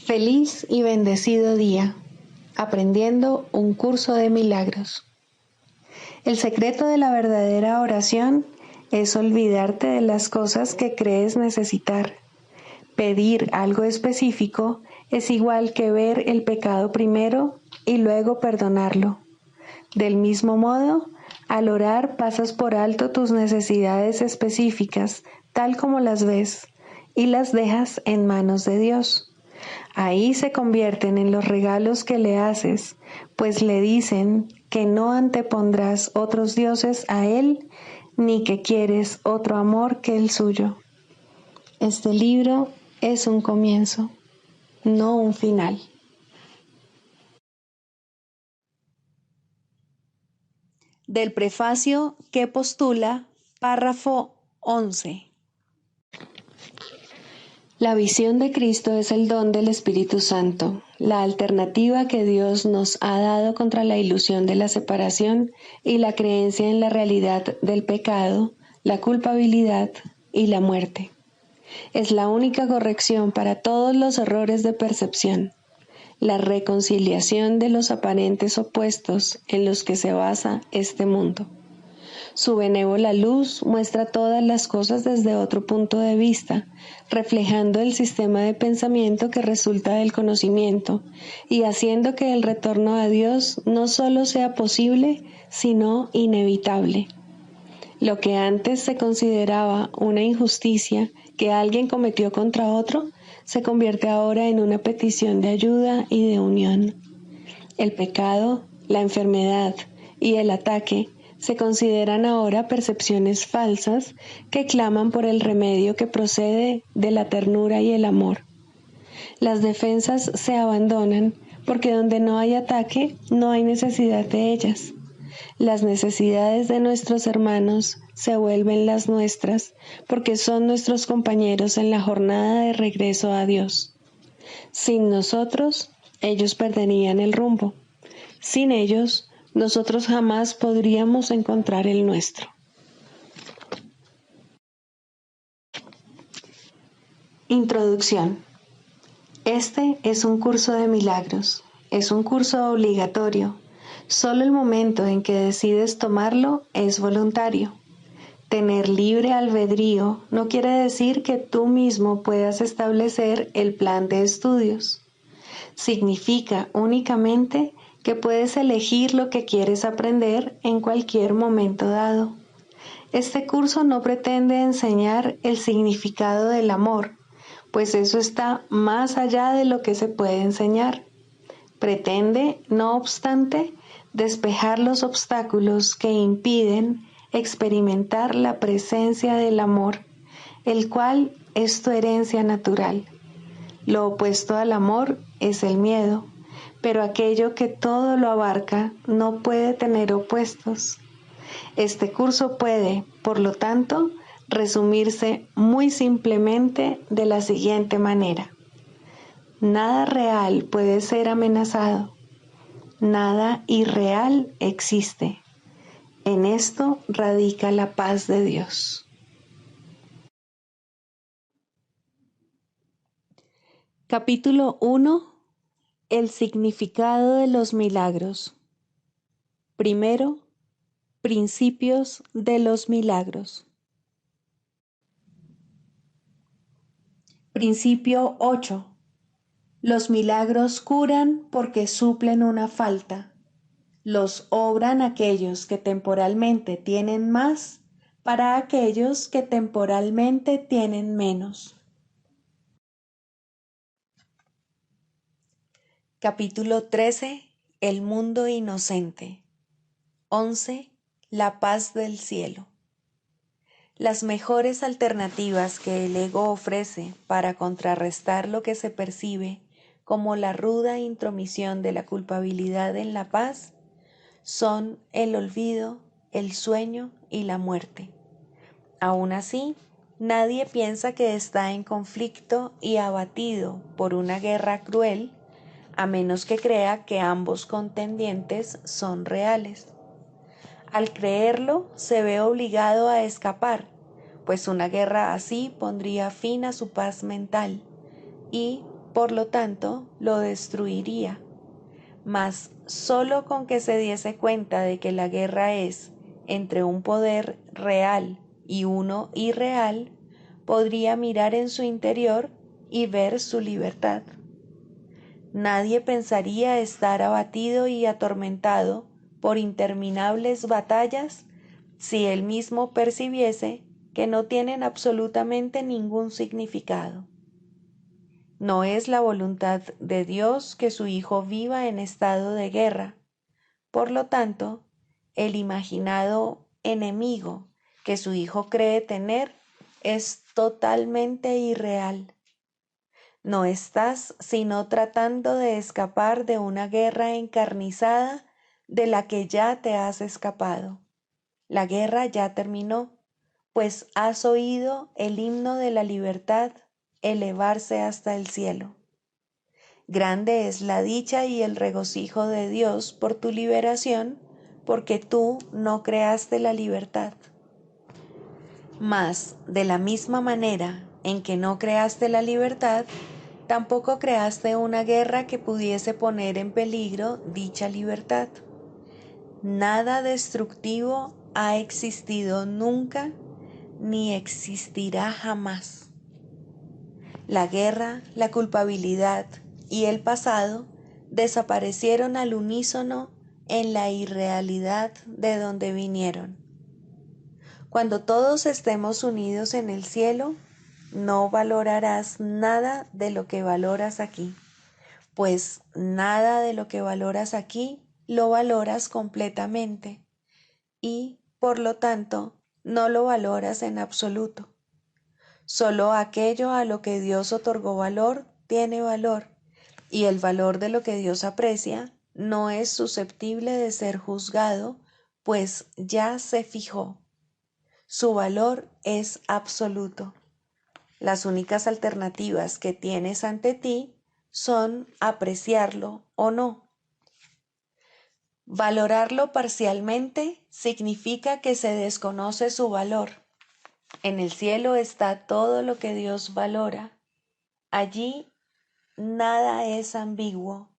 Feliz y bendecido día, aprendiendo un curso de milagros. El secreto de la verdadera oración es olvidarte de las cosas que crees necesitar. Pedir algo específico es igual que ver el pecado primero y luego perdonarlo. Del mismo modo, al orar pasas por alto tus necesidades específicas, tal como las ves, y las dejas en manos de Dios. Ahí se convierten en los regalos que le haces, pues le dicen que no antepondrás otros dioses a Él, ni que quieres otro amor que el suyo. Este libro es un comienzo, no un final. Del prefacio que postula, párrafo 11. La visión de Cristo es el don del Espíritu Santo, la alternativa que Dios nos ha dado contra la ilusión de la separación y la creencia en la realidad del pecado, la culpabilidad y la muerte. Es la única corrección para todos los errores de percepción, la reconciliación de los aparentes opuestos en los que se basa este mundo. Su benévola luz muestra todas las cosas desde otro punto de vista, reflejando el sistema de pensamiento que resulta del conocimiento y haciendo que el retorno a Dios no solo sea posible, sino inevitable. Lo que antes se consideraba una injusticia que alguien cometió contra otro, se convierte ahora en una petición de ayuda y de unión. El pecado, la enfermedad y el ataque se consideran ahora percepciones falsas que claman por el remedio que procede de la ternura y el amor. Las defensas se abandonan porque donde no hay ataque no hay necesidad de ellas. Las necesidades de nuestros hermanos se vuelven las nuestras porque son nuestros compañeros en la jornada de regreso a Dios. Sin nosotros, ellos perderían el rumbo. Sin ellos, nosotros jamás podríamos encontrar el nuestro. Introducción. Este es un curso de milagros. Es un curso obligatorio. Solo el momento en que decides tomarlo es voluntario. Tener libre albedrío no quiere decir que tú mismo puedas establecer el plan de estudios. Significa únicamente que puedes elegir lo que quieres aprender en cualquier momento dado. Este curso no pretende enseñar el significado del amor, pues eso está más allá de lo que se puede enseñar. Pretende, no obstante, despejar los obstáculos que impiden experimentar la presencia del amor, el cual es tu herencia natural. Lo opuesto al amor es el miedo, pero aquello que todo lo abarca no puede tener opuestos. Este curso puede, por lo tanto, resumirse muy simplemente de la siguiente manera. Nada real puede ser amenazado. Nada irreal existe. En esto radica la paz de Dios. Capítulo 1. El significado de los milagros. Primero, principios de los milagros. Principio 8. Los milagros curan porque suplen una falta. Los obran aquellos que temporalmente tienen más para aquellos que temporalmente tienen menos. Capítulo 13. El mundo inocente. 11. La paz del cielo. Las mejores alternativas que el ego ofrece para contrarrestar lo que se percibe como la ruda intromisión de la culpabilidad en la paz son el olvido, el sueño y la muerte. Aún así, nadie piensa que está en conflicto y abatido por una guerra cruel, a menos que crea que ambos contendientes son reales. Al creerlo, se ve obligado a escapar, pues una guerra así pondría fin a su paz mental y, por lo tanto lo destruiría. Mas solo con que se diese cuenta de que la guerra es entre un poder real y uno irreal, podría mirar en su interior y ver su libertad. Nadie pensaría estar abatido y atormentado por interminables batallas si él mismo percibiese que no tienen absolutamente ningún significado. No es la voluntad de Dios que su Hijo viva en estado de guerra. Por lo tanto, el imaginado enemigo que su Hijo cree tener es totalmente irreal. No estás sino tratando de escapar de una guerra encarnizada de la que ya te has escapado. La guerra ya terminó, pues has oído el himno de la libertad elevarse hasta el cielo. Grande es la dicha y el regocijo de Dios por tu liberación, porque tú no creaste la libertad. Mas, de la misma manera en que no creaste la libertad, tampoco creaste una guerra que pudiese poner en peligro dicha libertad. Nada destructivo ha existido nunca ni existirá jamás. La guerra, la culpabilidad y el pasado desaparecieron al unísono en la irrealidad de donde vinieron. Cuando todos estemos unidos en el cielo, no valorarás nada de lo que valoras aquí, pues nada de lo que valoras aquí lo valoras completamente y, por lo tanto, no lo valoras en absoluto. Solo aquello a lo que Dios otorgó valor tiene valor, y el valor de lo que Dios aprecia no es susceptible de ser juzgado, pues ya se fijó. Su valor es absoluto. Las únicas alternativas que tienes ante ti son apreciarlo o no. Valorarlo parcialmente significa que se desconoce su valor. En el cielo está todo lo que Dios valora. Allí nada es ambiguo.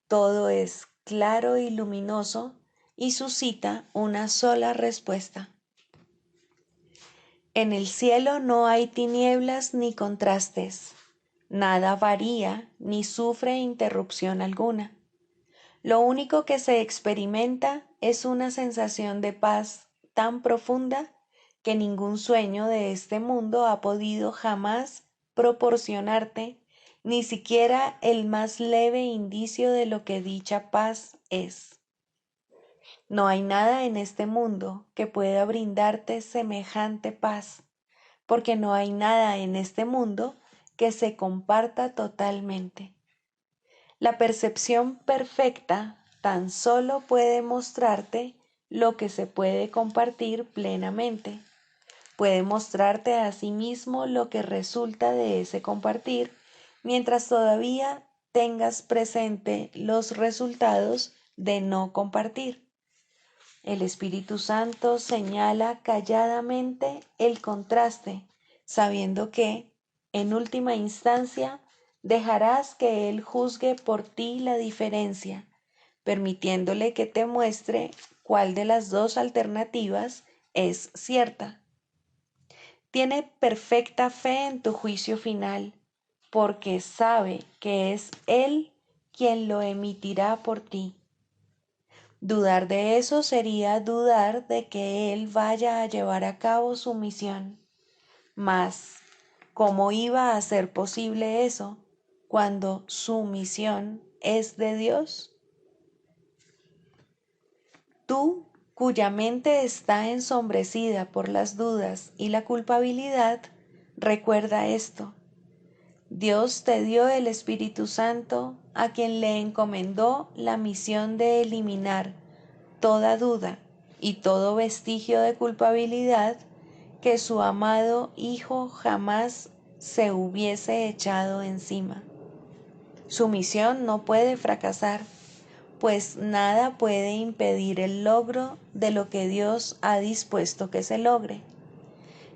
Todo es claro y luminoso y suscita una sola respuesta. En el cielo no hay tinieblas ni contrastes. Nada varía ni sufre interrupción alguna. Lo único que se experimenta es una sensación de paz tan profunda que ningún sueño de este mundo ha podido jamás proporcionarte ni siquiera el más leve indicio de lo que dicha paz es. No hay nada en este mundo que pueda brindarte semejante paz, porque no hay nada en este mundo que se comparta totalmente. La percepción perfecta tan solo puede mostrarte lo que se puede compartir plenamente. Puede mostrarte a sí mismo lo que resulta de ese compartir, mientras todavía tengas presente los resultados de no compartir. El Espíritu Santo señala calladamente el contraste, sabiendo que, en última instancia, dejarás que Él juzgue por ti la diferencia, permitiéndole que te muestre cuál de las dos alternativas es cierta. Tiene perfecta fe en tu juicio final, porque sabe que es Él quien lo emitirá por ti. Dudar de eso sería dudar de que Él vaya a llevar a cabo su misión. Mas, ¿cómo iba a ser posible eso cuando su misión es de Dios? Tú, cuya mente está ensombrecida por las dudas y la culpabilidad, recuerda esto. Dios te dio el Espíritu Santo, a quien le encomendó la misión de eliminar toda duda y todo vestigio de culpabilidad que su amado Hijo jamás se hubiese echado encima. Su misión no puede fracasar, pues nada puede impedir el logro de lo que Dios ha dispuesto que se logre.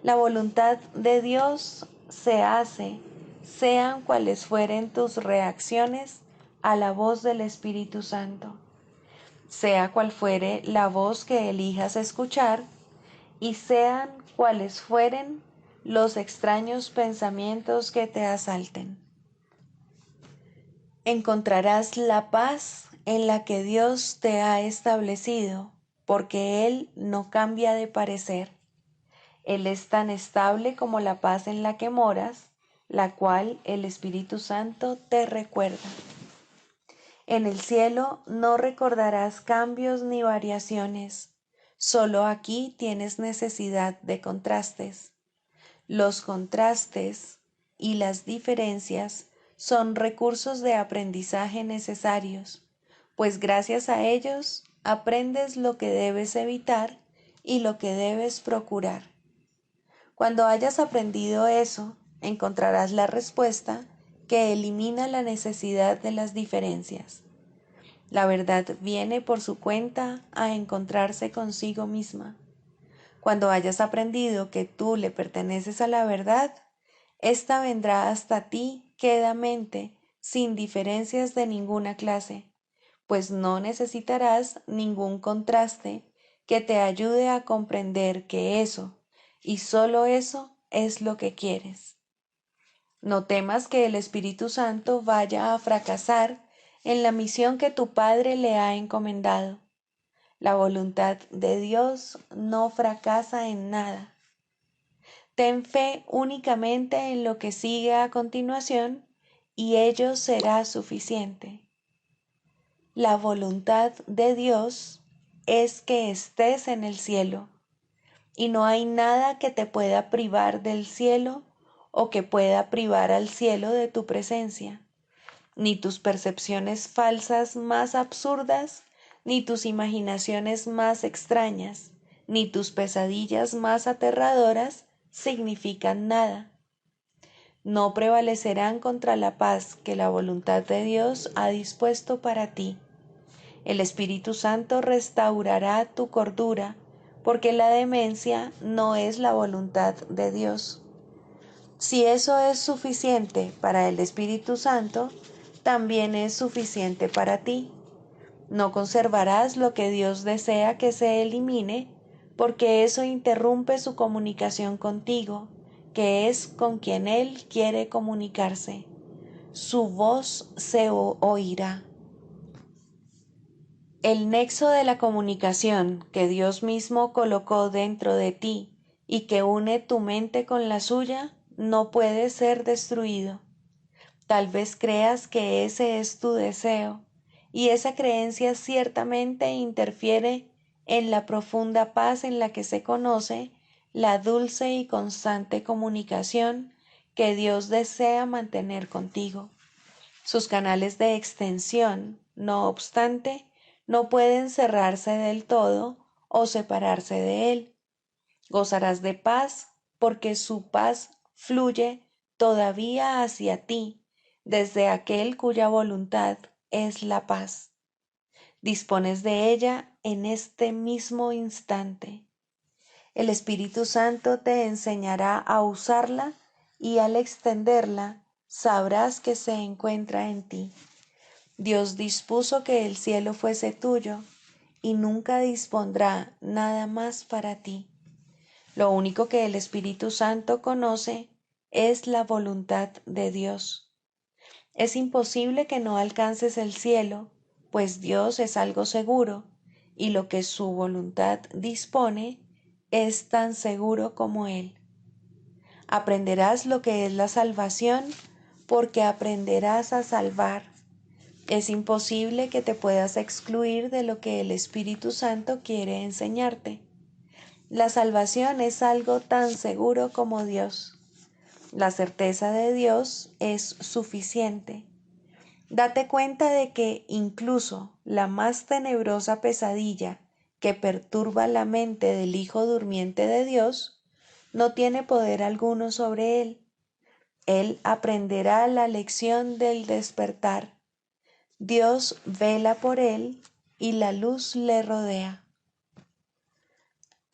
La voluntad de Dios se hace sean cuales fueren tus reacciones a la voz del Espíritu Santo, sea cual fuere la voz que elijas escuchar, y sean cuales fueren los extraños pensamientos que te asalten. Encontrarás la paz en la que Dios te ha establecido, porque Él no cambia de parecer. Él es tan estable como la paz en la que moras, la cual el Espíritu Santo te recuerda. En el cielo no recordarás cambios ni variaciones, solo aquí tienes necesidad de contrastes. Los contrastes y las diferencias son recursos de aprendizaje necesarios, pues gracias a ellos aprendes lo que debes evitar y lo que debes procurar. Cuando hayas aprendido eso, encontrarás la respuesta que elimina la necesidad de las diferencias. La verdad viene por su cuenta a encontrarse consigo misma. Cuando hayas aprendido que tú le perteneces a la verdad, ésta vendrá hasta ti quedamente, sin diferencias de ninguna clase, pues no necesitarás ningún contraste que te ayude a comprender que eso, y solo eso, es lo que quieres. No temas que el Espíritu Santo vaya a fracasar en la misión que tu Padre le ha encomendado. La voluntad de Dios no fracasa en nada. Ten fe únicamente en lo que sigue a continuación y ello será suficiente. La voluntad de Dios es que estés en el cielo, y no hay nada que te pueda privar del cielo o que pueda privar al cielo de tu presencia, ni tus percepciones falsas más absurdas, ni tus imaginaciones más extrañas, ni tus pesadillas más aterradoras significan nada. No prevalecerán contra la paz que la voluntad de Dios ha dispuesto para ti. El Espíritu Santo restaurará tu cordura, porque la demencia no es la voluntad de Dios. Si eso es suficiente para el Espíritu Santo, también es suficiente para ti. No conservarás lo que Dios desea que se elimine, porque eso interrumpe su comunicación contigo, que es con quien Él quiere comunicarse. Su voz se oirá. El nexo de la comunicación que Dios mismo colocó dentro de ti y que une tu mente con la suya no puede ser destruido. Tal vez creas que ese es tu deseo, y esa creencia ciertamente interfiere en la profunda paz en la que se conoce la dulce y constante comunicación que Dios desea mantener contigo. Sus canales de extensión, no obstante, no pueden cerrarse del todo o separarse de Él. Gozarás de paz porque su paz fluye todavía hacia ti desde aquel cuya voluntad es la paz. Dispones de ella en este mismo instante. El Espíritu Santo te enseñará a usarla y al extenderla sabrás que se encuentra en ti. Dios dispuso que el cielo fuese tuyo y nunca dispondrá nada más para ti. Lo único que el Espíritu Santo conoce es la voluntad de Dios. Es imposible que no alcances el cielo, pues Dios es algo seguro, y lo que su voluntad dispone es tan seguro como Él. Aprenderás lo que es la salvación, porque aprenderás a salvar. Es imposible que te puedas excluir de lo que el Espíritu Santo quiere enseñarte. La salvación es algo tan seguro como Dios. La certeza de Dios es suficiente. Date cuenta de que incluso la más tenebrosa pesadilla que perturba la mente del Hijo durmiente de Dios no tiene poder alguno sobre él. Él aprenderá la lección del despertar. Dios vela por él y la luz le rodea.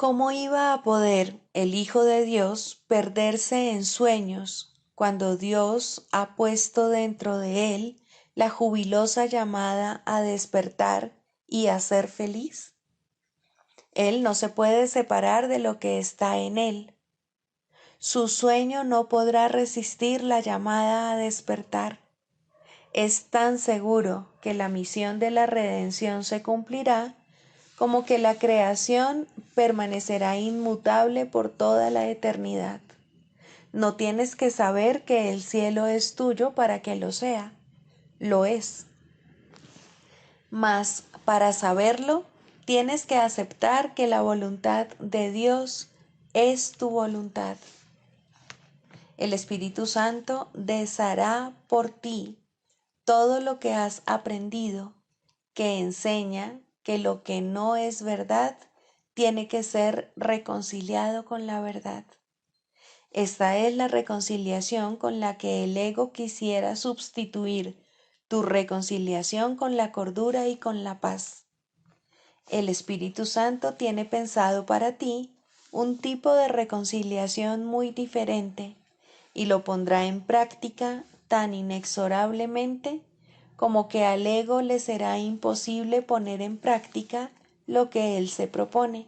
¿Cómo iba a poder el Hijo de Dios perderse en sueños cuando Dios ha puesto dentro de él la jubilosa llamada a despertar y a ser feliz? Él no se puede separar de lo que está en él. Su sueño no podrá resistir la llamada a despertar. Es tan seguro que la misión de la redención se cumplirá como que la creación permanecerá inmutable por toda la eternidad. No tienes que saber que el cielo es tuyo para que lo sea. Lo es. Mas para saberlo, tienes que aceptar que la voluntad de Dios es tu voluntad. El Espíritu Santo deshará por ti todo lo que has aprendido, que enseña que lo que no es verdad tiene que ser reconciliado con la verdad. Esta es la reconciliación con la que el ego quisiera sustituir tu reconciliación con la cordura y con la paz. El Espíritu Santo tiene pensado para ti un tipo de reconciliación muy diferente y lo pondrá en práctica tan inexorablemente como que al ego le será imposible poner en práctica lo que él se propone.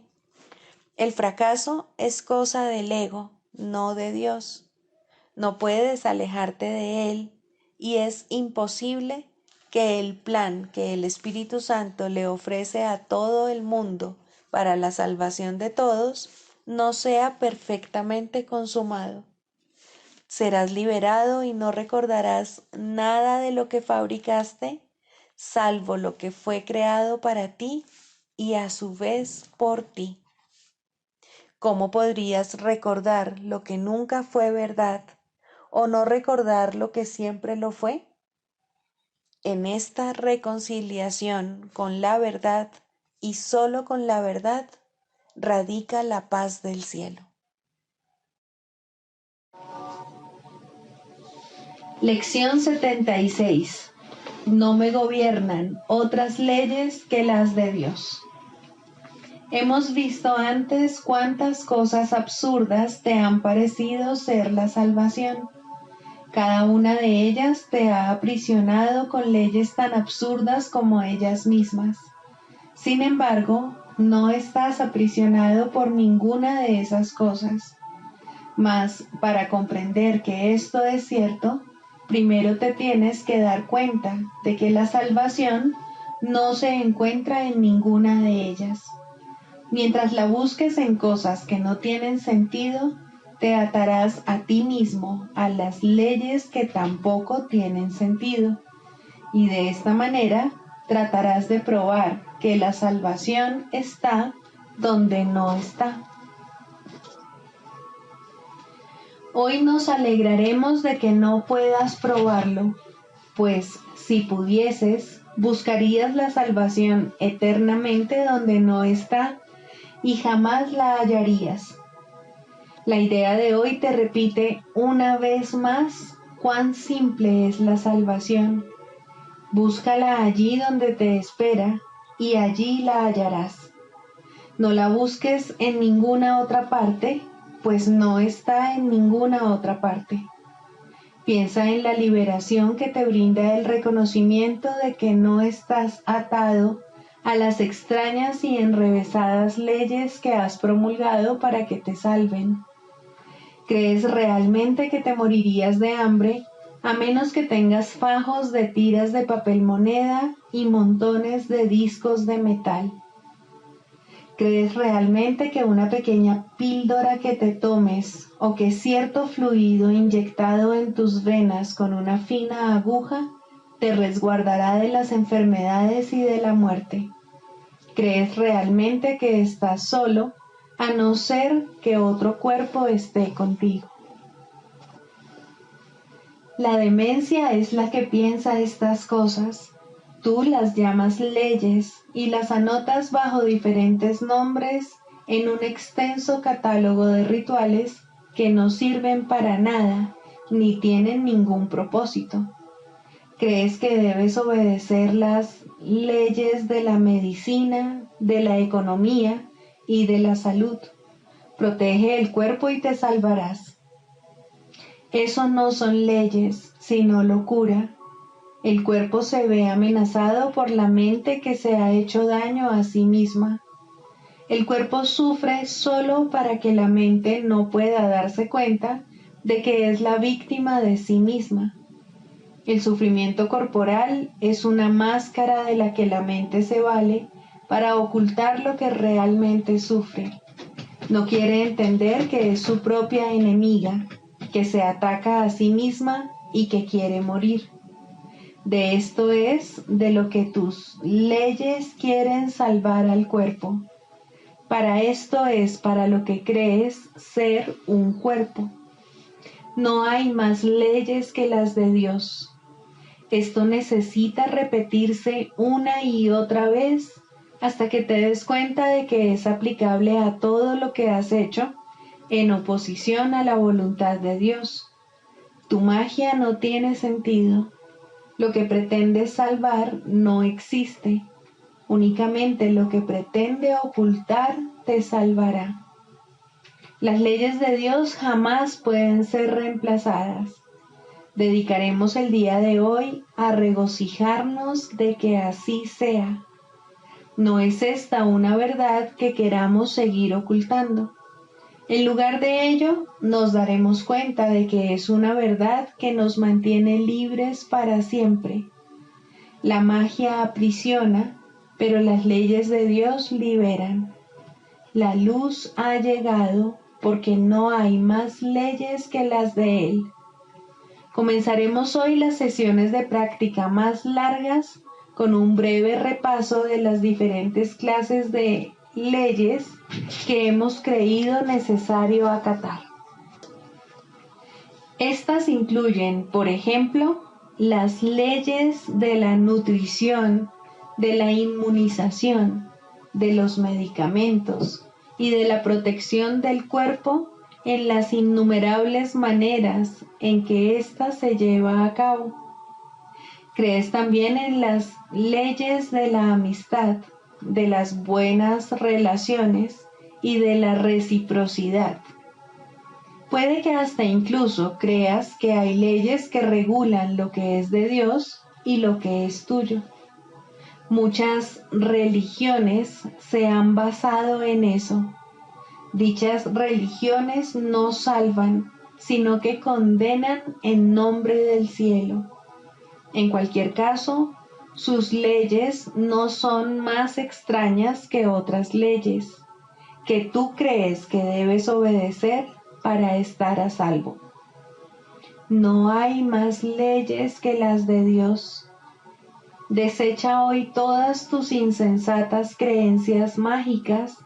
El fracaso es cosa del ego, no de Dios. No puedes alejarte de él y es imposible que el plan que el Espíritu Santo le ofrece a todo el mundo para la salvación de todos no sea perfectamente consumado. Serás liberado y no recordarás nada de lo que fabricaste, salvo lo que fue creado para ti y a su vez por ti. ¿Cómo podrías recordar lo que nunca fue verdad o no recordar lo que siempre lo fue? En esta reconciliación con la verdad y solo con la verdad radica la paz del cielo. Lección 76. No me gobiernan otras leyes que las de Dios. Hemos visto antes cuántas cosas absurdas te han parecido ser la salvación. Cada una de ellas te ha aprisionado con leyes tan absurdas como ellas mismas. Sin embargo, no estás aprisionado por ninguna de esas cosas. Mas, para comprender que esto es cierto, primero te tienes que dar cuenta de que la salvación no se encuentra en ninguna de ellas. Mientras la busques en cosas que no tienen sentido, te atarás a ti mismo a las leyes que tampoco tienen sentido, y de esta manera tratarás de probar que la salvación está donde no está. Hoy nos alegraremos de que no puedas probarlo, pues si pudieses, buscarías la salvación eternamente donde no está y jamás la hallarías. La idea de hoy te repite una vez más cuán simple es la salvación. Búscala allí donde te espera y allí la hallarás. No la busques en ninguna otra parte, pues no está en ninguna otra parte. Piensa en la liberación que te brinda el reconocimiento de que no estás atado a las extrañas y enrevesadas leyes que has promulgado para que te salven. ¿Crees realmente que te morirías de hambre a menos que tengas fajos de tiras de papel moneda y montones de discos de metal? ¿Crees realmente que una pequeña píldora que te tomes o que cierto fluido inyectado en tus venas con una fina aguja te resguardará de las enfermedades y de la muerte? ¿Crees realmente que estás solo, a no ser que otro cuerpo esté contigo? La demencia es la que piensa estas cosas. Tú las llamas leyes y las anotas bajo diferentes nombres en un extenso catálogo de rituales que no sirven para nada ni tienen ningún propósito. ¿Crees que debes obedecer las leyes de la medicina, de la economía y de la salud? Protege el cuerpo y te salvarás. Eso no son leyes, sino locura. El cuerpo se ve amenazado por la mente que se ha hecho daño a sí misma. El cuerpo sufre solo para que la mente no pueda darse cuenta de que es la víctima de sí misma. El sufrimiento corporal es una máscara de la que la mente se vale para ocultar lo que realmente sufre. No quiere entender que es su propia enemiga, que se ataca a sí misma y que quiere morir. De esto es de lo que tus leyes quieren salvar al cuerpo. Para esto es para lo que crees ser un cuerpo. No hay más leyes que las de Dios. Esto necesita repetirse una y otra vez hasta que te des cuenta de que es aplicable a todo lo que has hecho en oposición a la voluntad de Dios. Tu magia no tiene sentido. Lo que pretendes salvar no existe. Únicamente lo que pretende ocultar te salvará. Las leyes de Dios jamás pueden ser reemplazadas. Dedicaremos el día de hoy a regocijarnos de que así sea. No es esta una verdad que queramos seguir ocultando. En lugar de ello, nos daremos cuenta de que es una verdad que nos mantiene libres para siempre. La magia aprisiona, pero las leyes de Dios liberan. La luz ha llegado porque no hay más leyes que las de Él. Comenzaremos hoy las sesiones de práctica más largas con un breve repaso de las diferentes clases de leyes que hemos creído necesario acatar. Estas incluyen, por ejemplo, las leyes de la nutrición, de la inmunización, de los medicamentos y de la protección del cuerpo en las innumerables maneras en que ésta se lleva a cabo. Crees también en las leyes de la amistad, de las buenas relaciones y de la reciprocidad. Puede que hasta incluso creas que hay leyes que regulan lo que es de Dios y lo que es tuyo. Muchas religiones se han basado en eso. Dichas religiones no salvan, sino que condenan en nombre del cielo. En cualquier caso, sus leyes no son más extrañas que otras leyes, que tú crees que debes obedecer para estar a salvo. No hay más leyes que las de Dios. Desecha hoy todas tus insensatas creencias mágicas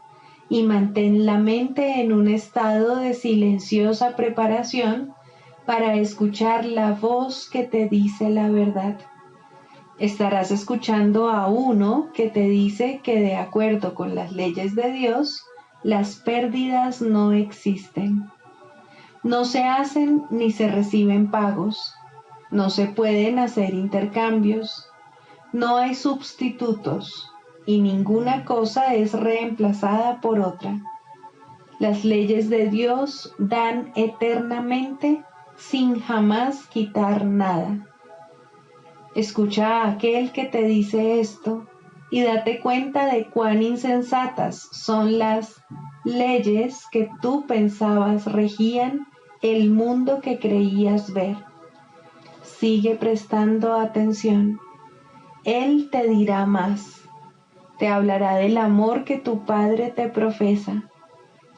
y mantén la mente en un estado de silenciosa preparación para escuchar la voz que te dice la verdad. Estarás escuchando a uno que te dice que de acuerdo con las leyes de Dios, las pérdidas no existen. No se hacen ni se reciben pagos, no se pueden hacer intercambios, no hay sustitutos y ninguna cosa es reemplazada por otra. Las leyes de Dios dan eternamente sin jamás quitar nada. Escucha a aquel que te dice esto y date cuenta de cuán insensatas son las leyes que tú pensabas regían el mundo que creías ver. Sigue prestando atención. Él te dirá más. Te hablará del amor que tu Padre te profesa,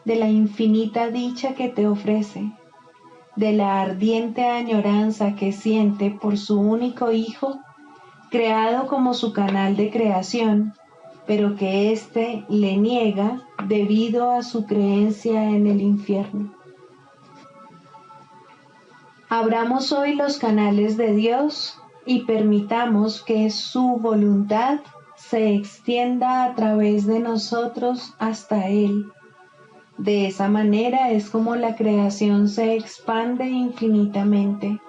de la infinita dicha que te ofrece, de la ardiente añoranza que siente por su único Hijo, creado como su canal de creación, pero que éste le niega debido a su creencia en el infierno. Abramos hoy los canales de Dios y permitamos que su voluntad se extienda a través de nosotros hasta Él. De esa manera es como la creación se expande infinitamente.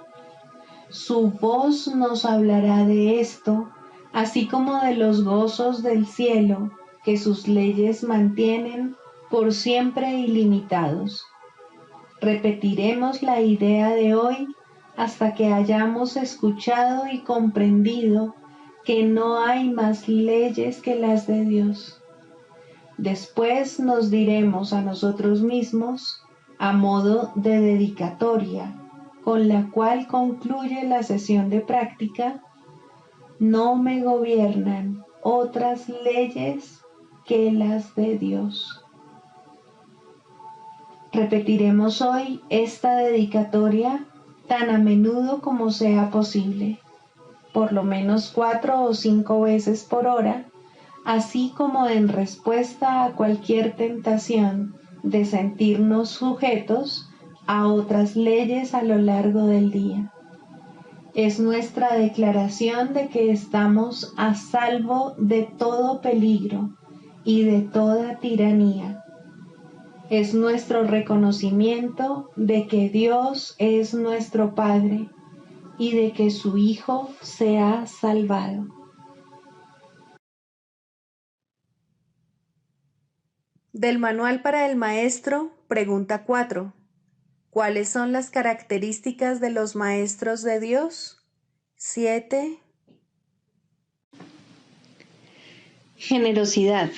Su voz nos hablará de esto, así como de los gozos del cielo que sus leyes mantienen por siempre ilimitados. Repetiremos la idea de hoy hasta que hayamos escuchado y comprendido que no hay más leyes que las de Dios. Después nos diremos a nosotros mismos, a modo de dedicatoria, con la cual concluye la sesión de práctica: no me gobiernan otras leyes que las de Dios. Repetiremos hoy esta dedicatoria tan a menudo como sea posible, por lo menos 4 o 5 veces por hora, así como en respuesta a cualquier tentación de sentirnos sujetos a otras leyes a lo largo del día. Es nuestra declaración de que estamos a salvo de todo peligro y de toda tiranía. Es nuestro reconocimiento de que Dios es nuestro Padre y de que su Hijo se ha salvado. Del Manual para el Maestro, pregunta 4. ¿Cuáles son las características de los maestros de Dios? 7. Generosidad.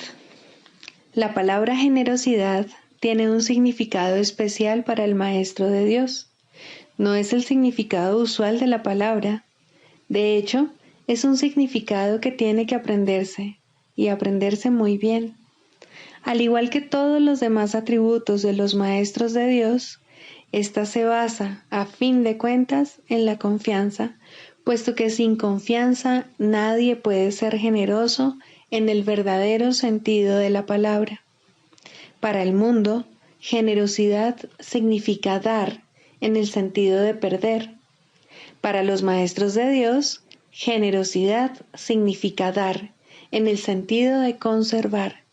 La palabra generosidad tiene un significado especial para el Maestro de Dios. No es el significado usual de la palabra. De hecho, es un significado que tiene que aprenderse, y aprenderse muy bien. Al igual que todos los demás atributos de los maestros de Dios, esta se basa, a fin de cuentas, en la confianza, puesto que sin confianza nadie puede ser generoso en el verdadero sentido de la palabra. Para el mundo, generosidad significa dar, en el sentido de perder. Para los maestros de Dios, generosidad significa dar, en el sentido de conservar.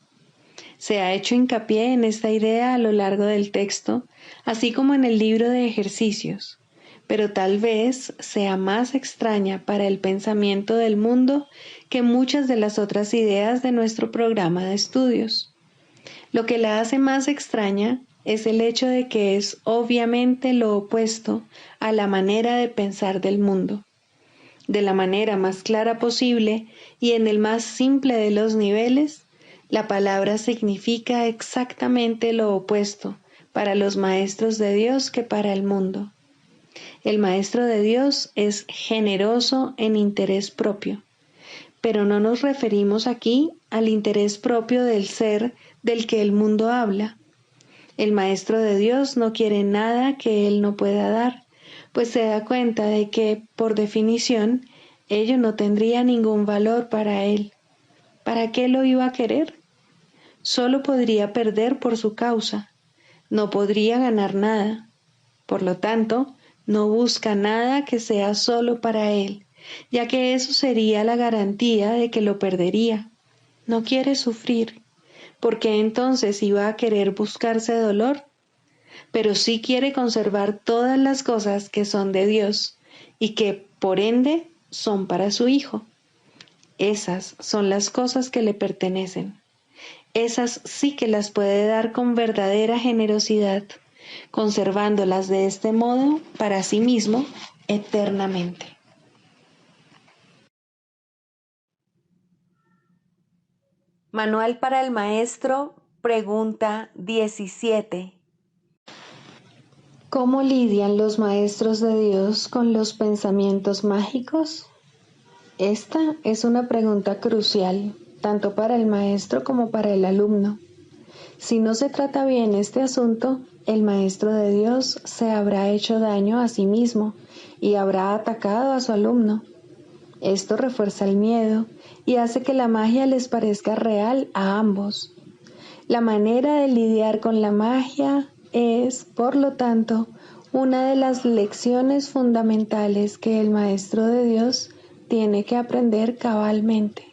Se ha hecho hincapié en esta idea a lo largo del texto, así como en el libro de ejercicios, pero tal vez sea más extraña para el pensamiento del mundo que muchas de las otras ideas de nuestro programa de estudios. Lo que la hace más extraña es el hecho de que es obviamente lo opuesto a la manera de pensar del mundo. De la manera más clara posible y en el más simple de los niveles, la palabra significa exactamente lo opuesto para los maestros de Dios que para el mundo. El maestro de Dios es generoso en interés propio, pero no nos referimos aquí al interés propio del ser del que el mundo habla. El maestro de Dios no quiere nada que él no pueda dar, pues se da cuenta de que, por definición, ello no tendría ningún valor para él. ¿Para qué lo iba a querer? Solo podría perder por su causa, no podría ganar nada. Por lo tanto, no busca nada que sea solo para él, ya que eso sería la garantía de que lo perdería. No quiere sufrir, porque entonces iba a querer buscarse dolor, pero sí quiere conservar todas las cosas que son de Dios y que, por ende, son para su Hijo. Esas son las cosas que le pertenecen. Esas sí que las puede dar con verdadera generosidad, conservándolas de este modo para sí mismo eternamente. Manual para el Maestro, pregunta 17. ¿Cómo lidian los maestros de Dios con los pensamientos mágicos? Esta es una pregunta crucial, tanto para el maestro como para el alumno. Si no se trata bien este asunto, el maestro de Dios se habrá hecho daño a sí mismo y habrá atacado a su alumno. Esto refuerza el miedo y hace que la magia les parezca real a ambos. La manera de lidiar con la magia es, por lo tanto, una de las lecciones fundamentales que el maestro de Dios tiene que aprender cabalmente.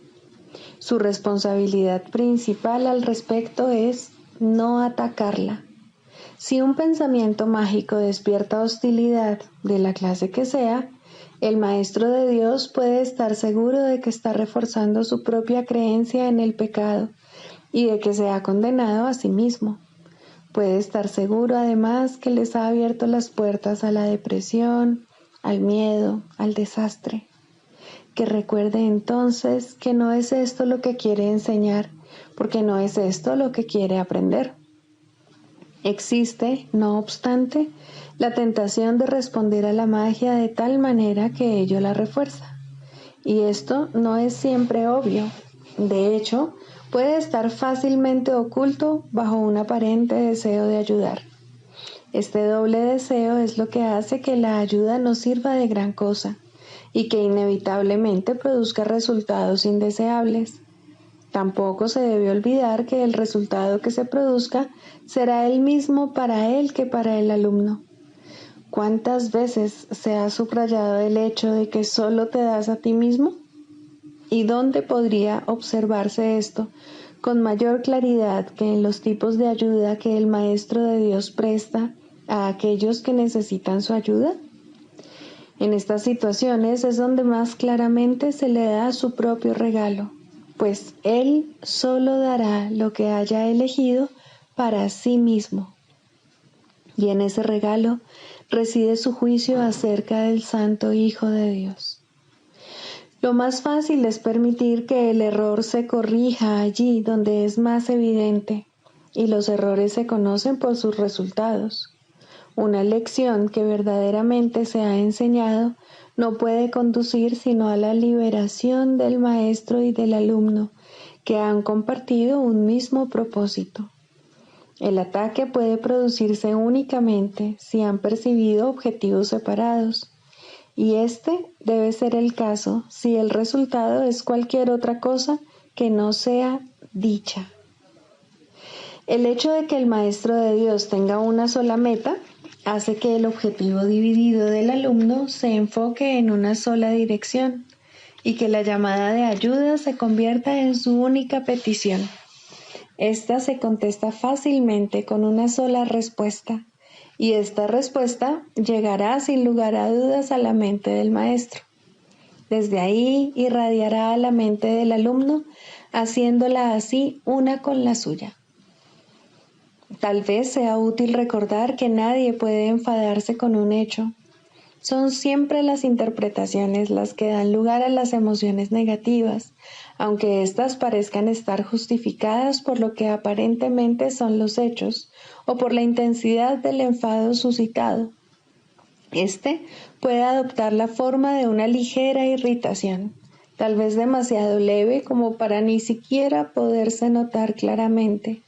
Su responsabilidad principal al respecto es no atacarla. Si un pensamiento mágico despierta hostilidad, de la clase que sea, el maestro de Dios puede estar seguro de que está reforzando su propia creencia en el pecado y de que se ha condenado a sí mismo. Puede estar seguro además que les ha abierto las puertas a la depresión, al miedo, al desastre. Que recuerde entonces que no es esto lo que quiere enseñar, porque no es esto lo que quiere aprender. Existe, no obstante, la tentación de responder a la magia de tal manera que ello la refuerza. Y esto no es siempre obvio. De hecho, puede estar fácilmente oculto bajo un aparente deseo de ayudar. Este doble deseo es lo que hace que la ayuda no sirva de gran cosa y que inevitablemente produzca resultados indeseables. Tampoco se debe olvidar que el resultado que se produzca será el mismo para él que para el alumno. ¿Cuántas veces se ha subrayado el hecho de que solo te das a ti mismo? ¿Y dónde podría observarse esto con mayor claridad que en los tipos de ayuda que el Maestro de Dios presta a aquellos que necesitan su ayuda? En estas situaciones es donde más claramente se le da su propio regalo, pues Él solo dará lo que haya elegido para sí mismo. Y en ese regalo reside su juicio acerca del Santo Hijo de Dios. Lo más fácil es permitir que el error se corrija allí donde es más evidente, y los errores se conocen por sus resultados. Una lección que verdaderamente se ha enseñado no puede conducir sino a la liberación del maestro y del alumno, que han compartido un mismo propósito. El ataque puede producirse únicamente si han percibido objetivos separados, y este debe ser el caso si el resultado es cualquier otra cosa que no sea dicha. El hecho de que el Maestro de Dios tenga una sola meta hace que el objetivo dividido del alumno se enfoque en una sola dirección y que la llamada de ayuda se convierta en su única petición. Esta se contesta fácilmente con una sola respuesta, y esta respuesta llegará sin lugar a dudas a la mente del maestro. Desde ahí irradiará a la mente del alumno, haciéndola así una con la suya. Tal vez sea útil recordar que nadie puede enfadarse con un hecho. Son siempre las interpretaciones las que dan lugar a las emociones negativas, aunque éstas parezcan estar justificadas por lo que aparentemente son los hechos o por la intensidad del enfado suscitado. Este puede adoptar la forma de una ligera irritación, tal vez demasiado leve como para ni siquiera poderse notar claramente,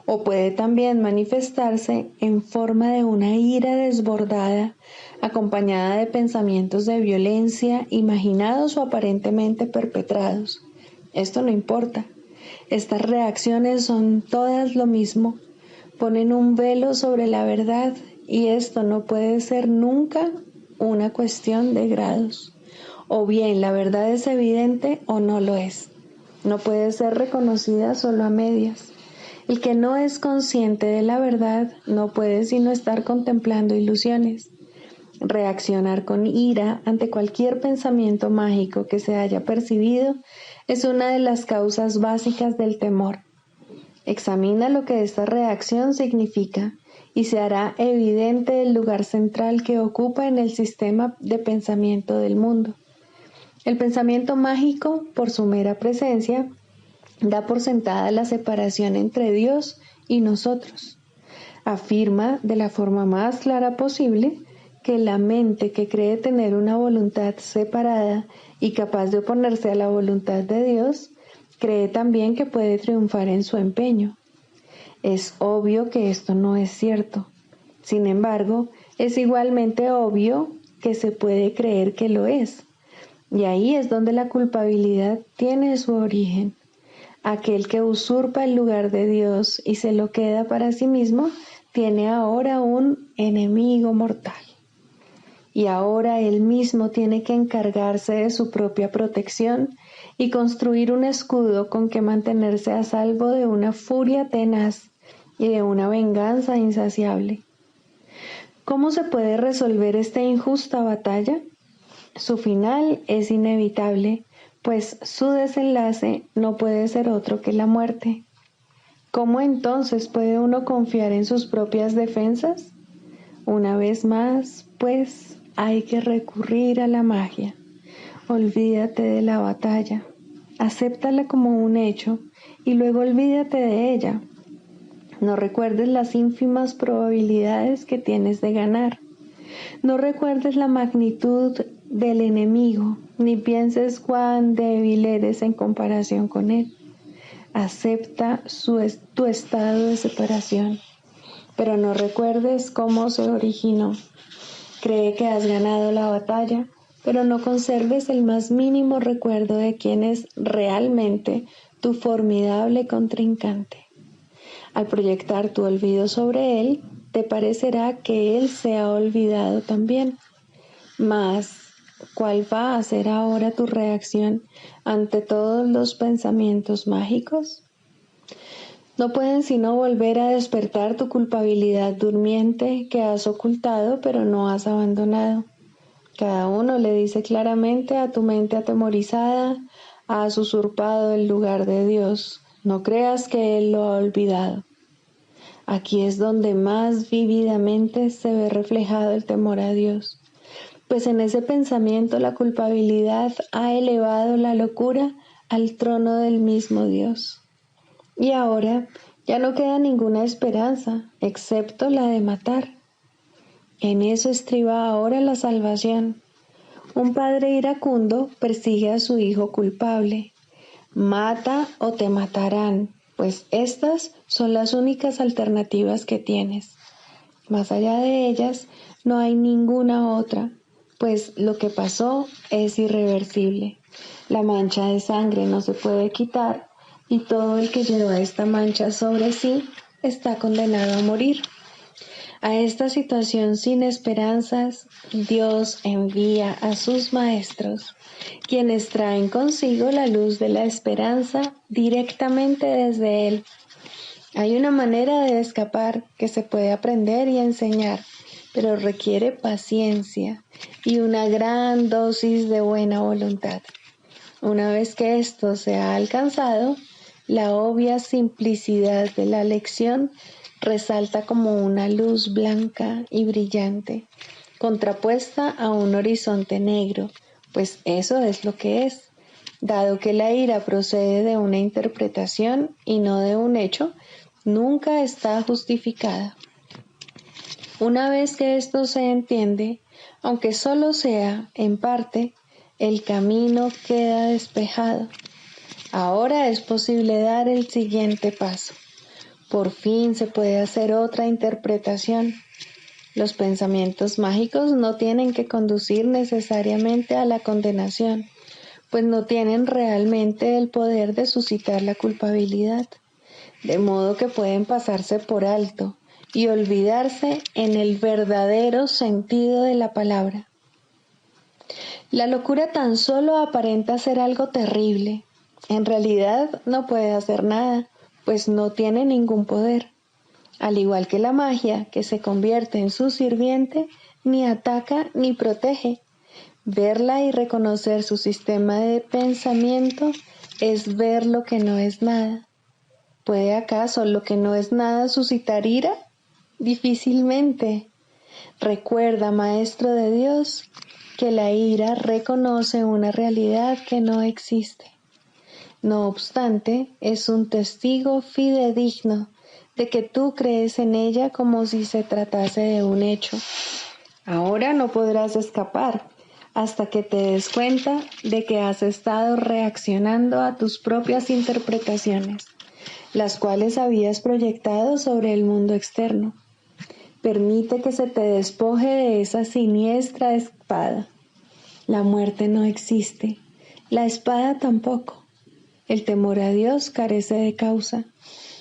o puede también manifestarse en forma de una ira desbordada, acompañada de pensamientos de violencia imaginados o aparentemente perpetrados. Esto no importa. Estas reacciones son todas lo mismo. Ponen un velo sobre la verdad y esto no puede ser nunca una cuestión de grados. O bien la verdad es evidente o no lo es. No puede ser reconocida solo a medias. El que no es consciente de la verdad no puede sino estar contemplando ilusiones. Reaccionar con ira ante cualquier pensamiento mágico que se haya percibido es una de las causas básicas del temor. Examina lo que esta reacción significa y se hará evidente el lugar central que ocupa en el sistema de pensamiento del mundo. El pensamiento mágico, por su mera presencia, da por sentada la separación entre Dios y nosotros. Afirma de la forma más clara posible que la mente que cree tener una voluntad separada y capaz de oponerse a la voluntad de Dios, cree también que puede triunfar en su empeño. Es obvio que esto no es cierto. Sin embargo, es igualmente obvio que se puede creer que lo es. Y ahí es donde la culpabilidad tiene su origen. Aquel que usurpa el lugar de Dios y se lo queda para sí mismo, tiene ahora un enemigo mortal. Y ahora él mismo tiene que encargarse de su propia protección y construir un escudo con que mantenerse a salvo de una furia tenaz y de una venganza insaciable. ¿Cómo se puede resolver esta injusta batalla? Su final es inevitable, pues su desenlace no puede ser otro que la muerte. ¿Cómo entonces puede uno confiar en sus propias defensas? Una vez más, pues, hay que recurrir a la magia. Olvídate de la batalla, acéptala como un hecho y luego olvídate de ella. No recuerdes las ínfimas probabilidades que tienes de ganar. No recuerdes la magnitud del enemigo, ni pienses cuán débil eres en comparación con él. Acepta tu estado de separación, pero no recuerdes cómo se originó. Cree que has ganado la batalla, pero no conserves el más mínimo recuerdo de quién es realmente tu formidable contrincante. Al proyectar tu olvido sobre él, te parecerá que él se ha olvidado también. Mas, ¿cuál va a ser ahora tu reacción ante todos los pensamientos mágicos? No pueden sino volver a despertar tu culpabilidad durmiente que has ocultado pero no has abandonado. Cada uno le dice claramente a tu mente atemorizada: has usurpado el lugar de Dios, no creas que Él lo ha olvidado. Aquí es donde más vívidamente se ve reflejado el temor a Dios, pues en ese pensamiento la culpabilidad ha elevado la locura al trono del mismo Dios. Y ahora ya no queda ninguna esperanza, excepto la de matar. En eso estriba ahora la salvación. Un padre iracundo persigue a su hijo culpable. Mata o te matarán, pues estas son las únicas alternativas que tienes. Más allá de ellas, no hay ninguna otra, pues lo que pasó es irreversible. La mancha de sangre no se puede quitar y todo el que lleva esta mancha sobre sí está condenado a morir. A esta situación sin esperanzas, Dios envía a sus maestros, quienes traen consigo la luz de la esperanza directamente desde Él. Hay una manera de escapar que se puede aprender y enseñar, pero requiere paciencia y una gran dosis de buena voluntad. Una vez que esto se ha alcanzado, la obvia simplicidad de la lección resalta como una luz blanca y brillante, contrapuesta a un horizonte negro, pues eso es lo que es. Dado que la ira procede de una interpretación y no de un hecho, nunca está justificada. Una vez que esto se entiende, aunque solo sea en parte, el camino queda despejado. Ahora es posible dar el siguiente paso. Por fin se puede hacer otra interpretación. Los pensamientos mágicos no tienen que conducir necesariamente a la condenación, pues no tienen realmente el poder de suscitar la culpabilidad, de modo que pueden pasarse por alto y olvidarse en el verdadero sentido de la palabra. La locura tan solo aparenta ser algo terrible. En realidad no puede hacer nada, pues no tiene ningún poder. Al igual que la magia, que se convierte en su sirviente, ni ataca ni protege. Verla y reconocer su sistema de pensamiento es ver lo que no es nada. ¿Puede acaso lo que no es nada suscitar ira? Difícilmente. Recuerda, Maestro de Dios, que la ira reconoce una realidad que no existe. No obstante, es un testigo fidedigno de que tú crees en ella como si se tratase de un hecho. Ahora no podrás escapar hasta que te des cuenta de que has estado reaccionando a tus propias interpretaciones, las cuales habías proyectado sobre el mundo externo. Permite que se te despoje de esa siniestra espada. La muerte no existe, la espada tampoco. El temor a Dios carece de causa.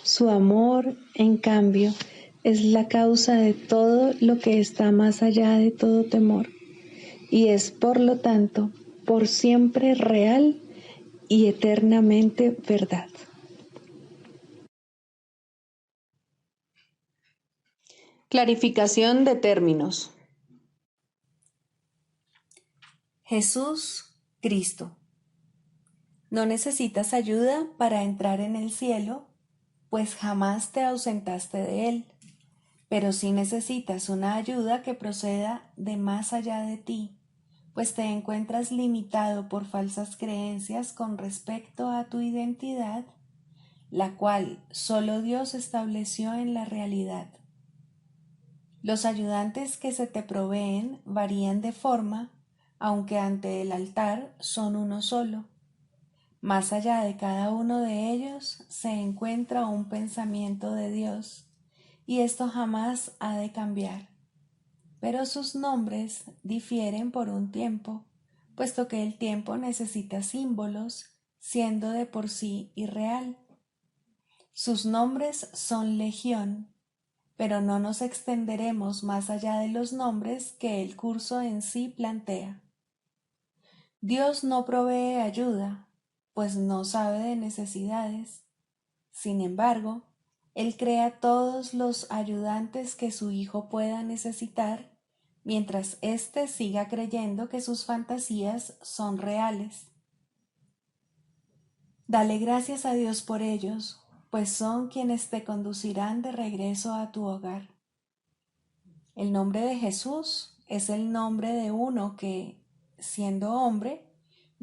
Su amor, en cambio, es la causa de todo lo que está más allá de todo temor, y es, por lo tanto, por siempre real y eternamente verdad. Clarificación de términos. Jesús Cristo. ¿No necesitas ayuda para entrar en el cielo? pues jamás te ausentaste de Él, pero sí necesitas una ayuda que proceda de más allá de ti, pues te encuentras limitado por falsas creencias con respecto a tu identidad, la cual solo Dios estableció en la realidad. Los ayudantes que se te proveen varían de forma, aunque ante el altar son uno solo. Más allá de cada uno de ellos se encuentra un pensamiento de Dios, y esto jamás ha de cambiar. Pero sus nombres difieren por un tiempo, puesto que el tiempo necesita símbolos, siendo de por sí irreal. Sus nombres son legión, pero no nos extenderemos más allá de los nombres que el curso en sí plantea. Dios no provee ayuda, pues no sabe de necesidades. Sin embargo, Él crea todos los ayudantes que su Hijo pueda necesitar, mientras éste siga creyendo que sus fantasías son reales. Dale gracias a Dios por ellos, pues son quienes te conducirán de regreso a tu hogar. El nombre de Jesús es el nombre de uno que, siendo hombre,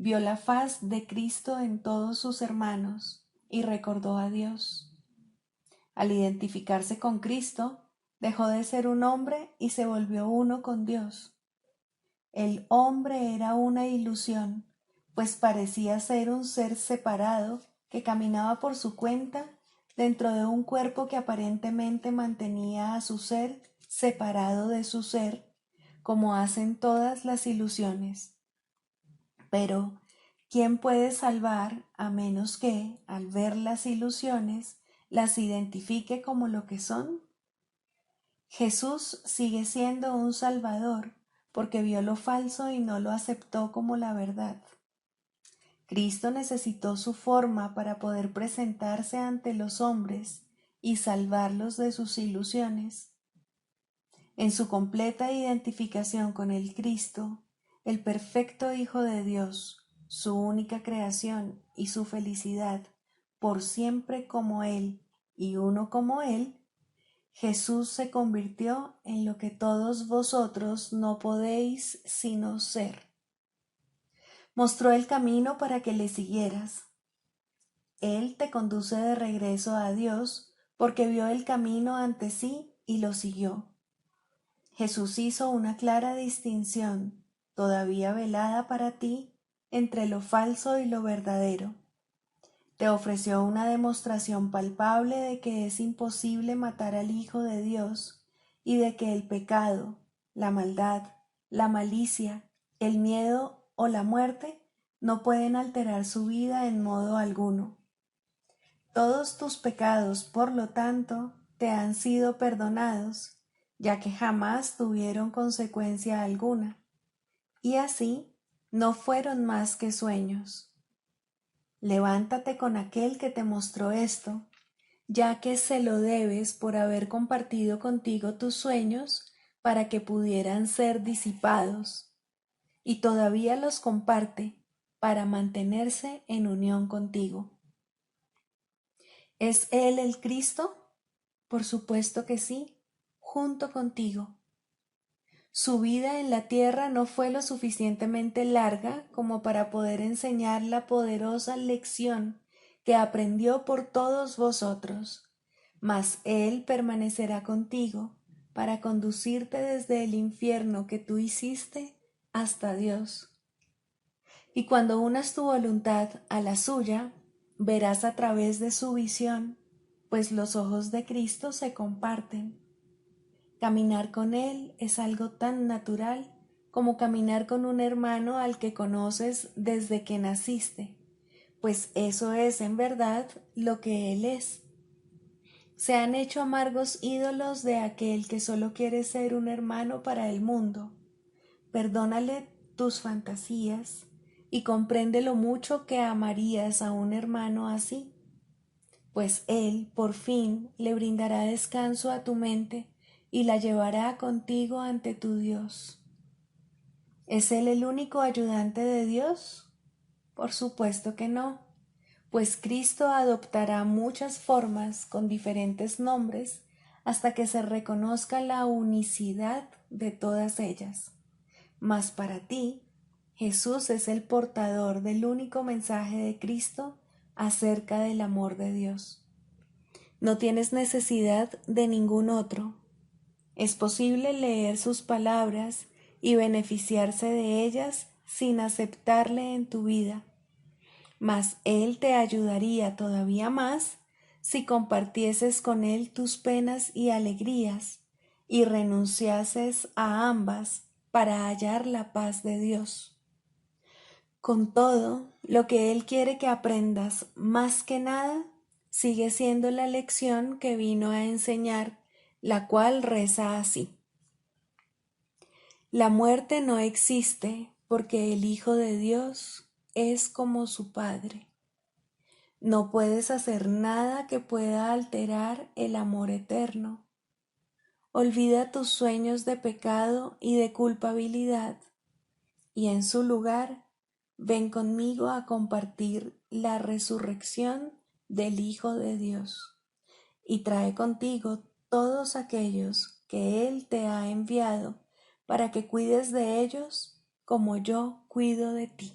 vio la faz de Cristo en todos sus hermanos y recordó a Dios. Al identificarse con Cristo, dejó de ser un hombre y se volvió uno con Dios. El hombre era una ilusión, pues parecía ser un ser separado que caminaba por su cuenta dentro de un cuerpo que aparentemente mantenía a su ser separado de su ser, como hacen todas las ilusiones. Pero, ¿quién puede salvar a menos que, al ver las ilusiones, las identifique como lo que son? Jesús sigue siendo un Salvador porque vio lo falso y no lo aceptó como la verdad. Cristo necesitó su forma para poder presentarse ante los hombres y salvarlos de sus ilusiones. En su completa identificación con el Cristo, el perfecto Hijo de Dios, su única creación y su felicidad, por siempre como Él y uno como Él, Jesús se convirtió en lo que todos vosotros no podéis sino ser. Mostró el camino para que le siguieras. Él te conduce de regreso a Dios porque vio el camino ante sí y lo siguió. Jesús hizo una clara distinción, todavía velada para ti, entre lo falso y lo verdadero. Te ofreció una demostración palpable de que es imposible matar al Hijo de Dios y de que el pecado, la maldad, la malicia, el miedo o la muerte no pueden alterar su vida en modo alguno. Todos tus pecados, por lo tanto, te han sido perdonados, ya que jamás tuvieron consecuencia alguna, y así no fueron más que sueños. Levántate con aquel que te mostró esto, ya que se lo debes por haber compartido contigo tus sueños para que pudieran ser disipados, y todavía los comparte para mantenerse en unión contigo. ¿Es Él el Cristo? Por supuesto que sí, junto contigo. Su vida en la tierra no fue lo suficientemente larga como para poder enseñar la poderosa lección que aprendió por todos vosotros, mas Él permanecerá contigo para conducirte desde el infierno que tú hiciste hasta Dios. Y cuando unas tu voluntad a la suya, verás a través de su visión, pues los ojos de Cristo se comparten. Caminar con Él es algo tan natural como caminar con un hermano al que conoces desde que naciste, pues eso es en verdad lo que Él es. Se han hecho amargos ídolos de aquel que solo quiere ser un hermano para el mundo. Perdónale tus fantasías y comprende lo mucho que amarías a un hermano así, pues Él por fin le brindará descanso a tu mente y la llevará contigo ante tu Dios. ¿Es Él el único ayudante de Dios? Por supuesto que no, pues Cristo adoptará muchas formas con diferentes nombres hasta que se reconozca la unicidad de todas ellas. Mas para ti, Jesús es el portador del único mensaje de Cristo acerca del amor de Dios. No tienes necesidad de ningún otro. Es posible leer sus palabras y beneficiarse de ellas sin aceptarle en tu vida, mas Él te ayudaría todavía más si compartieses con Él tus penas y alegrías y renunciases a ambas para hallar la paz de Dios. Con todo, lo que Él quiere que aprendas más que nada sigue siendo la lección que vino a enseñar, la cual reza así: la muerte no existe porque el Hijo de Dios es como su Padre. No puedes hacer nada que pueda alterar el amor eterno. Olvida tus sueños de pecado y de culpabilidad, y en su lugar, ven conmigo a compartir la resurrección del Hijo de Dios, y trae contigo todos aquellos que Él te ha enviado para que cuides de ellos como yo cuido de ti.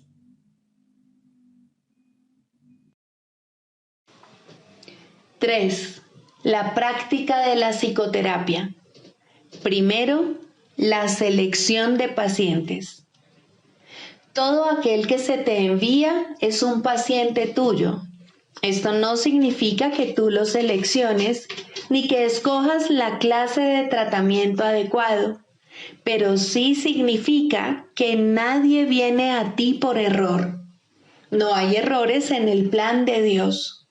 3. La práctica de la psicoterapia. Primero, la selección de pacientes. Todo aquel que se te envía es un paciente tuyo. Esto no significa que tú lo selecciones ni que escojas la clase de tratamiento adecuado, pero sí significa que nadie viene a ti por error. No hay errores en el plan de Dios.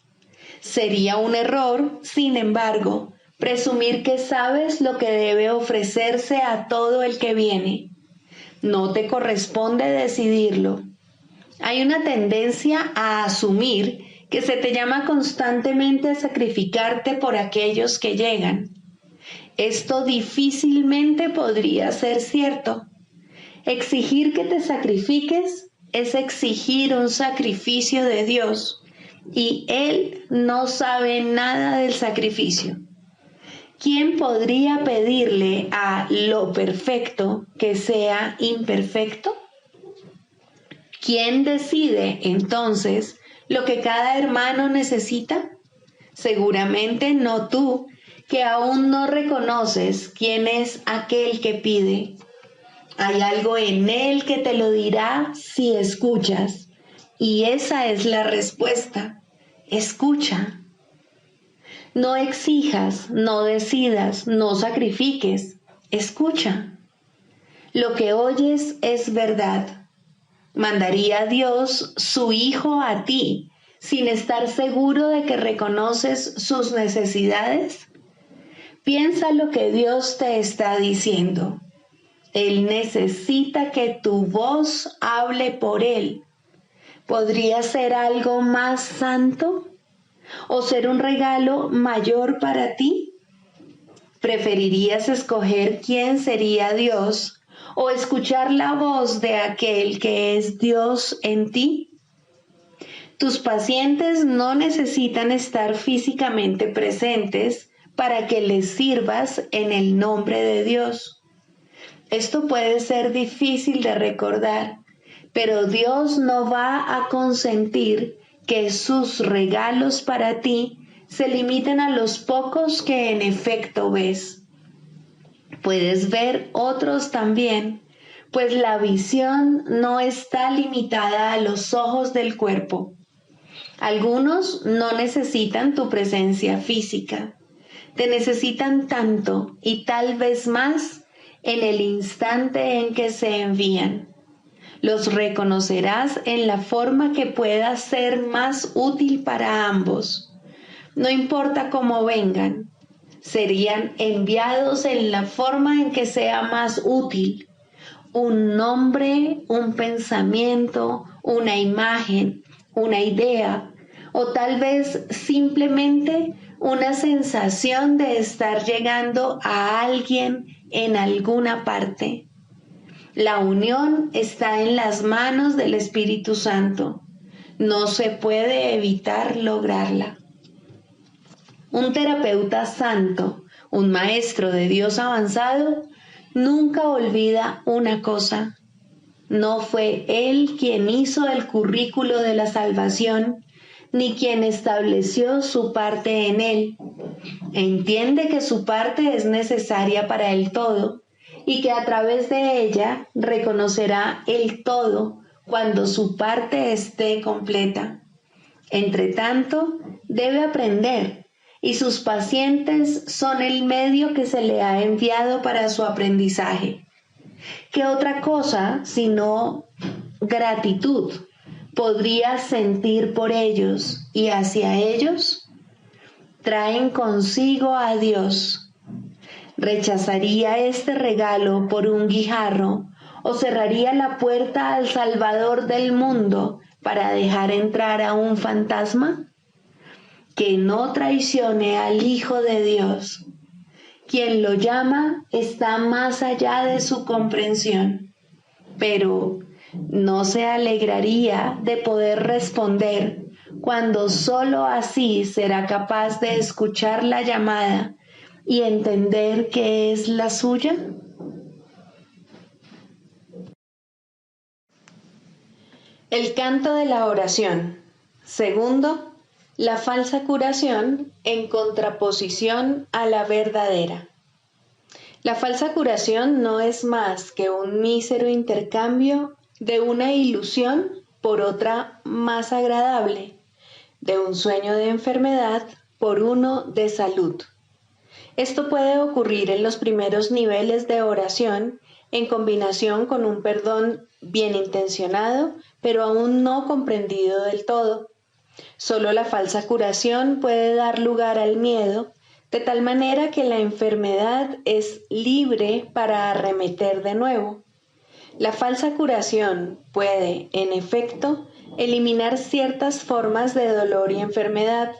Sería un error, sin embargo, presumir que sabes lo que debe ofrecerse a todo el que viene. No te corresponde decidirlo. Hay una tendencia a asumir que se te llama constantemente a sacrificarte por aquellos que llegan. Esto difícilmente podría ser cierto. Exigir que te sacrifiques es exigir un sacrificio de Dios, y Él no sabe nada del sacrificio. ¿Quién podría pedirle a lo perfecto que sea imperfecto? ¿Quién decide entonces lo que cada hermano necesita? Seguramente no tú, que aún no reconoces quién es aquel que pide. Hay algo en él que te lo dirá si escuchas, y esa es la respuesta. Escucha. No exijas, no decidas, no sacrifiques. Escucha. Lo que oyes es verdad. ¿Mandaría Dios su Hijo a ti sin estar seguro de que reconoces sus necesidades? Piensa lo que Dios te está diciendo. Él necesita que tu voz hable por Él. ¿Podría ser algo más santo? ¿O ser un regalo mayor para ti? ¿Preferirías escoger quién sería Dios o escuchar la voz de aquel que es Dios en ti? Tus pacientes no necesitan estar físicamente presentes para que les sirvas en el nombre de Dios. Esto puede ser difícil de recordar, pero Dios no va a consentir que sus regalos para ti se limiten a los pocos que en efecto ves. Puedes ver otros también, pues la visión no está limitada a los ojos del cuerpo. Algunos no necesitan tu presencia física, te necesitan tanto y tal vez más en el instante en que se envían. Los reconocerás en la forma que pueda ser más útil para ambos. No importa cómo vengan, serían enviados en la forma en que sea más útil. Un nombre, un pensamiento, una imagen, una idea, o tal vez simplemente una sensación de estar llegando a alguien en alguna parte. La unión está en las manos del Espíritu Santo. No se puede evitar lograrla. Un terapeuta santo, un maestro de Dios avanzado, nunca olvida una cosa. No fue él quien hizo el currículo de la salvación, ni quien estableció su parte en él. Entiende que su parte es necesaria para el todo y que a través de ella reconocerá el todo cuando su parte esté completa. Entre tanto, debe aprender, y sus pacientes son el medio que se le ha enviado para su aprendizaje. ¿Qué otra cosa sino gratitud podría sentir por ellos y hacia ellos? Traen consigo a Dios. ¿Rechazaría este regalo por un guijarro o cerraría la puerta al Salvador del mundo para dejar entrar a un fantasma? Que no traicione al Hijo de Dios. Quien lo llama está más allá de su comprensión, pero no se alegraría de poder responder cuando sólo así será capaz de escuchar la llamada y entender que es la suya. El canto de la oración. Segundo, la falsa curación en contraposición a la verdadera. La falsa curación no es más que un mísero intercambio de una ilusión por otra más agradable, de un sueño de enfermedad por uno de salud. Esto puede ocurrir en los primeros niveles de oración en combinación con un perdón bien intencionado, pero aún no comprendido del todo. Solo la falsa curación puede dar lugar al miedo, de tal manera que la enfermedad es libre para arremeter de nuevo. La falsa curación puede, en efecto, eliminar ciertas formas de dolor y enfermedad,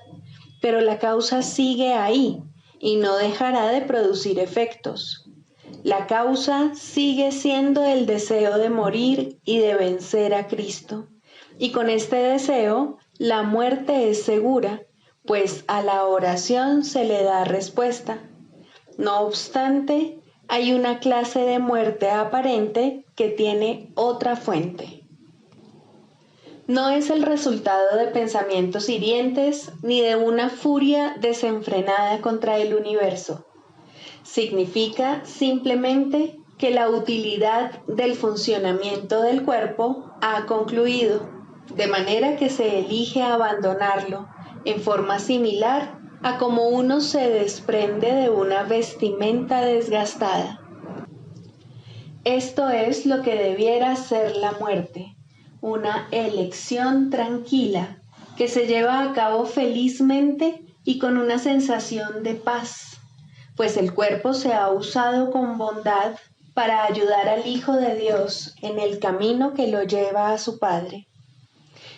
pero la causa sigue ahí y no dejará de producir efectos. La causa sigue siendo el deseo de morir y de vencer a Cristo. Y con este deseo, la muerte es segura, pues a la oración se le da respuesta. No obstante, hay una clase de muerte aparente que tiene otra fuente. No es el resultado de pensamientos hirientes ni de una furia desenfrenada contra el universo. Significa simplemente que la utilidad del funcionamiento del cuerpo ha concluido, de manera que se elige abandonarlo en forma similar a como uno se desprende de una vestimenta desgastada. Esto es lo que debiera ser la muerte, una elección tranquila que se lleva a cabo felizmente y con una sensación de paz, pues el cuerpo se ha usado con bondad para ayudar al Hijo de Dios en el camino que lo lleva a su Padre.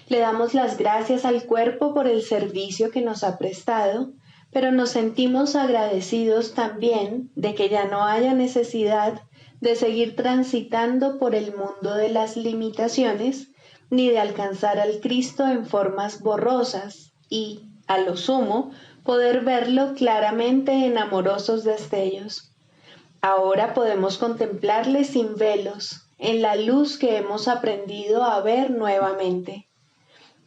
Le damos las gracias al cuerpo por el servicio que nos ha prestado, pero nos sentimos agradecidos también de que ya no haya necesidad de seguir transitando por el mundo de las limitaciones, ni de alcanzar al Cristo en formas borrosas y, a lo sumo, poder verlo claramente en amorosos destellos. Ahora podemos contemplarle sin velos, en la luz que hemos aprendido a ver nuevamente.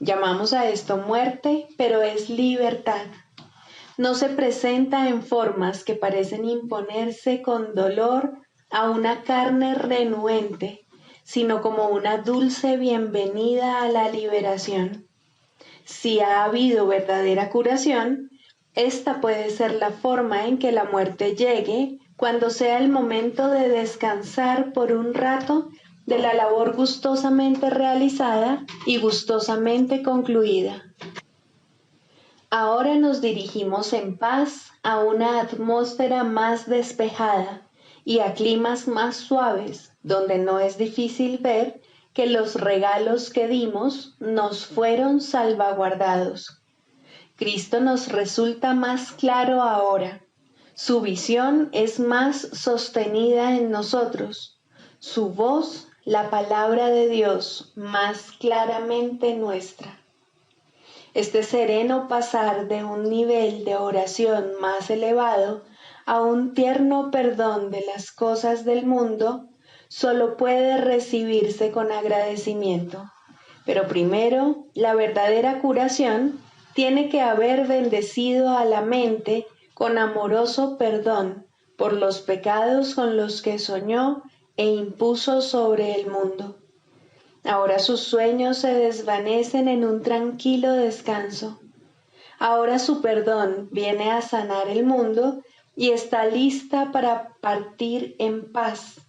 Llamamos a esto muerte, pero es libertad. No se presenta en formas que parecen imponerse con dolor a una carne renuente, sino como una dulce bienvenida a la liberación. Si ha habido verdadera curación, esta puede ser la forma en que la muerte llegue cuando sea el momento de descansar por un rato de la labor gustosamente realizada y gustosamente concluida. Ahora nos dirigimos en paz a una atmósfera más despejada y a climas más suaves, donde no es difícil ver que los regalos que dimos nos fueron salvaguardados. Cristo nos resulta más claro ahora. Su visión es más sostenida en nosotros. Su voz la palabra de Dios más claramente nuestra. Este sereno pasar de un nivel de oración más elevado a un tierno perdón de las cosas del mundo solo puede recibirse con agradecimiento. Pero primero, la verdadera curación tiene que haber bendecido a la mente con amoroso perdón por los pecados con los que soñó e impuso sobre el mundo. Ahora sus sueños se desvanecen en un tranquilo descanso. Ahora su perdón viene a sanar el mundo y está lista para partir en paz,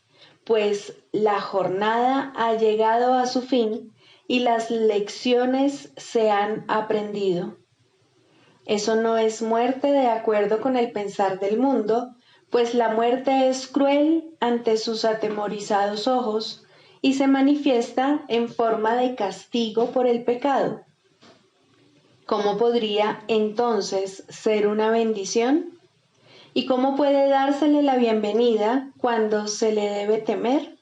pues la jornada ha llegado a su fin y las lecciones se han aprendido. Eso no es muerte de acuerdo con el pensar del mundo, pues la muerte es cruel ante sus atemorizados ojos y se manifiesta en forma de castigo por el pecado. ¿Cómo podría entonces ser una bendición? ¿Y cómo puede dársele la bienvenida cuando se le debe temer?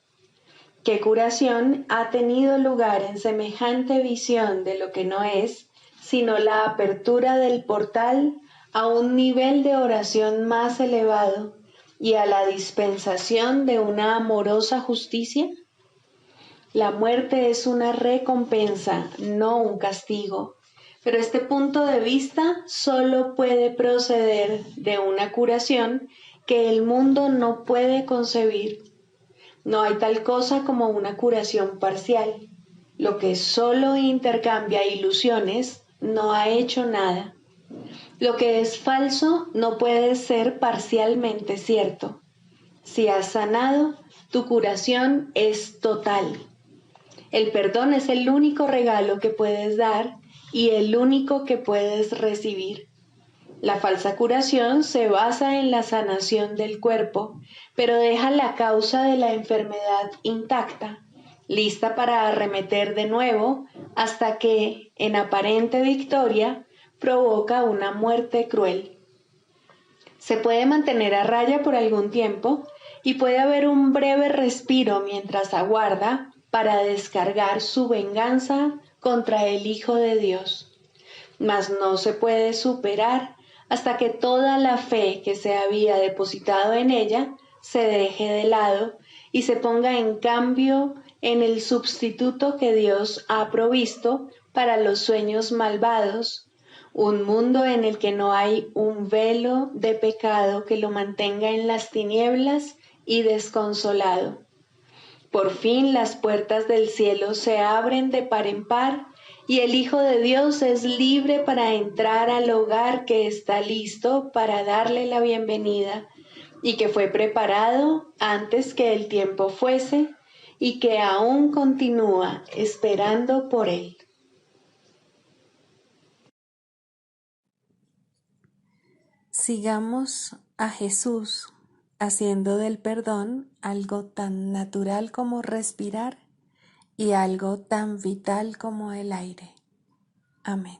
¿Qué curación ha tenido lugar en semejante visión de lo que no es, sino la apertura del portal a un nivel de oración más elevado y a la dispensación de una amorosa justicia? La muerte es una recompensa, no un castigo, pero este punto de vista solo puede proceder de una curación que el mundo no puede concebir. No hay tal cosa como una curación parcial. Lo que solo intercambia ilusiones no ha hecho nada. Lo que es falso no puede ser parcialmente cierto. Si has sanado, tu curación es total. El perdón es el único regalo que puedes dar y el único que puedes recibir. La falsa curación se basa en la sanación del cuerpo, pero deja la causa de la enfermedad intacta, lista para arremeter de nuevo hasta que, en aparente victoria, provoca una muerte cruel. Se puede mantener a raya por algún tiempo y puede haber un breve respiro mientras aguarda para descargar su venganza contra el Hijo de Dios. Mas no se puede superar hasta que toda la fe que se había depositado en ella se deje de lado y se ponga en cambio en el sustituto que Dios ha provisto para los sueños malvados, un mundo en el que no hay un velo de pecado que lo mantenga en las tinieblas y desconsolado. Por fin las puertas del cielo se abren de par en par y el Hijo de Dios es libre para entrar al hogar que está listo para darle la bienvenida y que fue preparado antes que el tiempo fuese y que aún continúa esperando por él. Sigamos a Jesús haciendo del perdón algo tan natural como respirar y algo tan vital como el aire. Amén.